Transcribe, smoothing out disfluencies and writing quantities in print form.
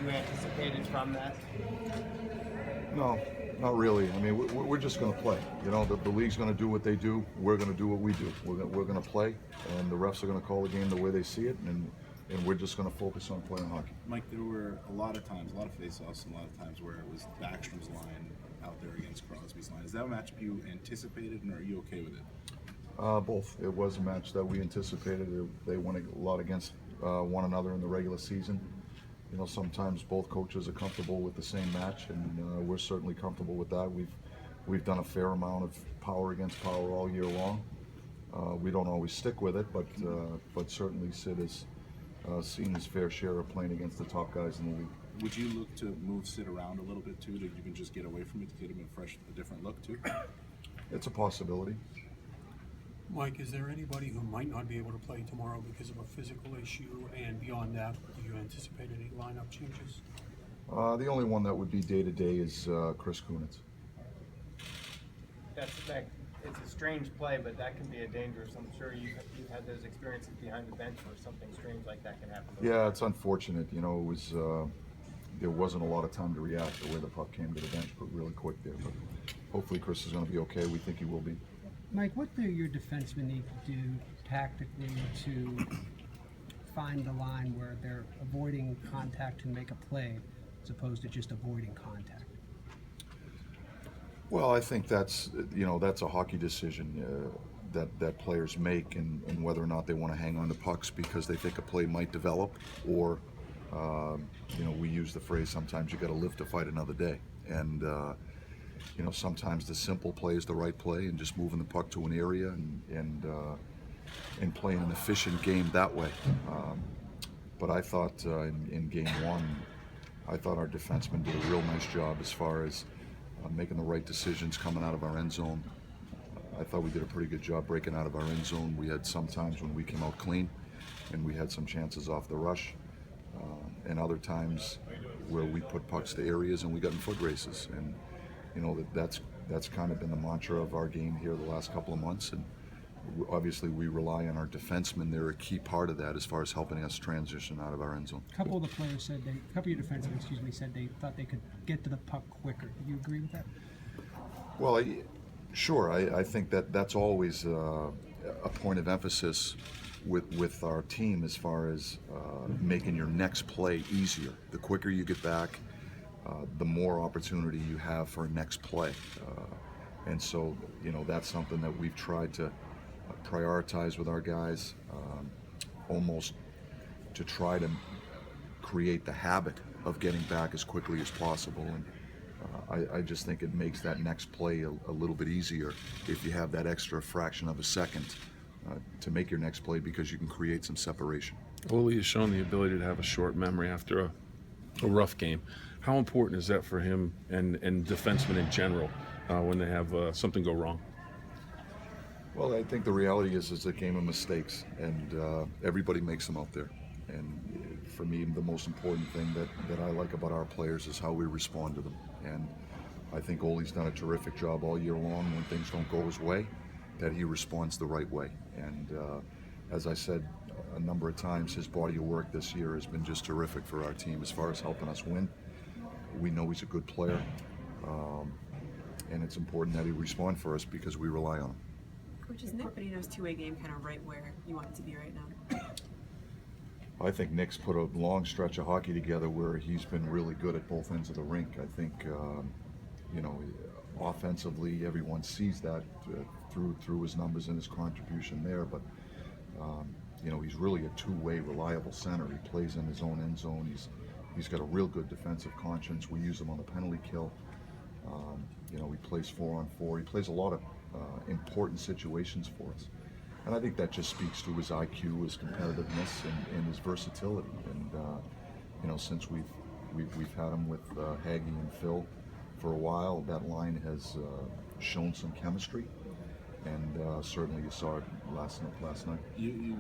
you anticipated from that? No, not really. I mean, we're just going to play. You know, the league's going to do what they do. We're going to do what we do. We're going to play, and the refs are going to call the game the way they see it, and we're just going to focus on playing hockey. Mike, there were a lot of times, a lot of face-offs, and a lot of times where it was Backstrom's line out there against Crosby's line. Is that a matchup you anticipated, and are you okay with it? Both. It was a match that we anticipated. They went a lot against one another in the regular season. You know, sometimes both coaches are comfortable with the same match, and we're certainly comfortable with that. We've done a fair amount of power against power all year long. We don't always stick with it, but certainly Sid has seen his fair share of playing against the top guys in the league. Would you look to move Sid around a little bit too, to even just get away from it, to get him a different look too? It's a possibility. Mike, is there anybody who might not be able to play tomorrow because of a physical issue? And beyond that, do you anticipate any lineup changes? The only one that would be day-to-day is Chris Kunitz. It's a strange play, but that can be a dangerous. I'm sure you've had those experiences behind the bench where something strange like that can happen. Yeah, it's unfortunate. You know, it was there wasn't a lot of time to react the way the puck came to the bench, but really quick there. But hopefully Chris is going to be okay. We think he will be. Mike, what do your defensemen need to do tactically to find the line where they're avoiding contact to make a play as opposed to just avoiding contact? Well, I think that's a hockey decision that players make, and whether or not they want to hang on to pucks because they think a play might develop, or we use the phrase sometimes you got to live to fight another day, and sometimes the simple play is the right play, and just moving the puck to an area and playing an efficient game that way. But I thought in game one, I thought our defensemen did a real nice job as far as making the right decisions coming out of our end zone. I thought we did a pretty good job breaking out of our end zone. We had some times when we came out clean, and we had some chances off the rush, and other times where we put pucks to areas and we got in foot races. And that's kind of been the mantra of our game here the last couple of months. And obviously we rely on our defensemen. They're a key part of that as far as helping us transition out of our end zone. A couple of the players said a couple of your defensemen, said they thought they could get to the puck quicker. Do you agree with that? Well, sure. I think that's always a point of emphasis with our team as far as making your next play easier. The quicker you get back, the more opportunity you have for a next play. And so, that's something that we've tried to prioritize with our guys, almost to try to create the habit of getting back as quickly as possible. And I just think it makes that next play a little bit easier if you have that extra fraction of a second to make your next play, because you can create some separation. Ole has shown the ability to have a short memory after a rough game. How important is that for him and defensemen in general when they have something go wrong? Well, I think the reality is it's a game of mistakes, and everybody makes them out there. And for me, the most important thing that I like about our players is how we respond to them. And I think Ole's done a terrific job all year long when things don't go his way, that he responds the right way. And as I said a number of times, his body of work this year has been just terrific for our team as far as helping us win. We know he's a good player, and it's important that he respond for us because we rely on him. Coach, is Nick Bonino's two-way game kind of right where you want it to be right now? I think Nick's put a long stretch of hockey together where he's been really good at both ends of the rink. I think, offensively, everyone sees that through his numbers and his contribution there. But he's really a two-way, reliable center. He plays in his own end zone. He's got a real good defensive conscience. We use him on the penalty kill. He plays 4-on-4. He plays a lot of important situations for us. And I think that just speaks to his IQ, his competitiveness, and his versatility. And since we've had him with Hagee and Phil for a while, that line has shown some chemistry. And certainly you saw it last night. You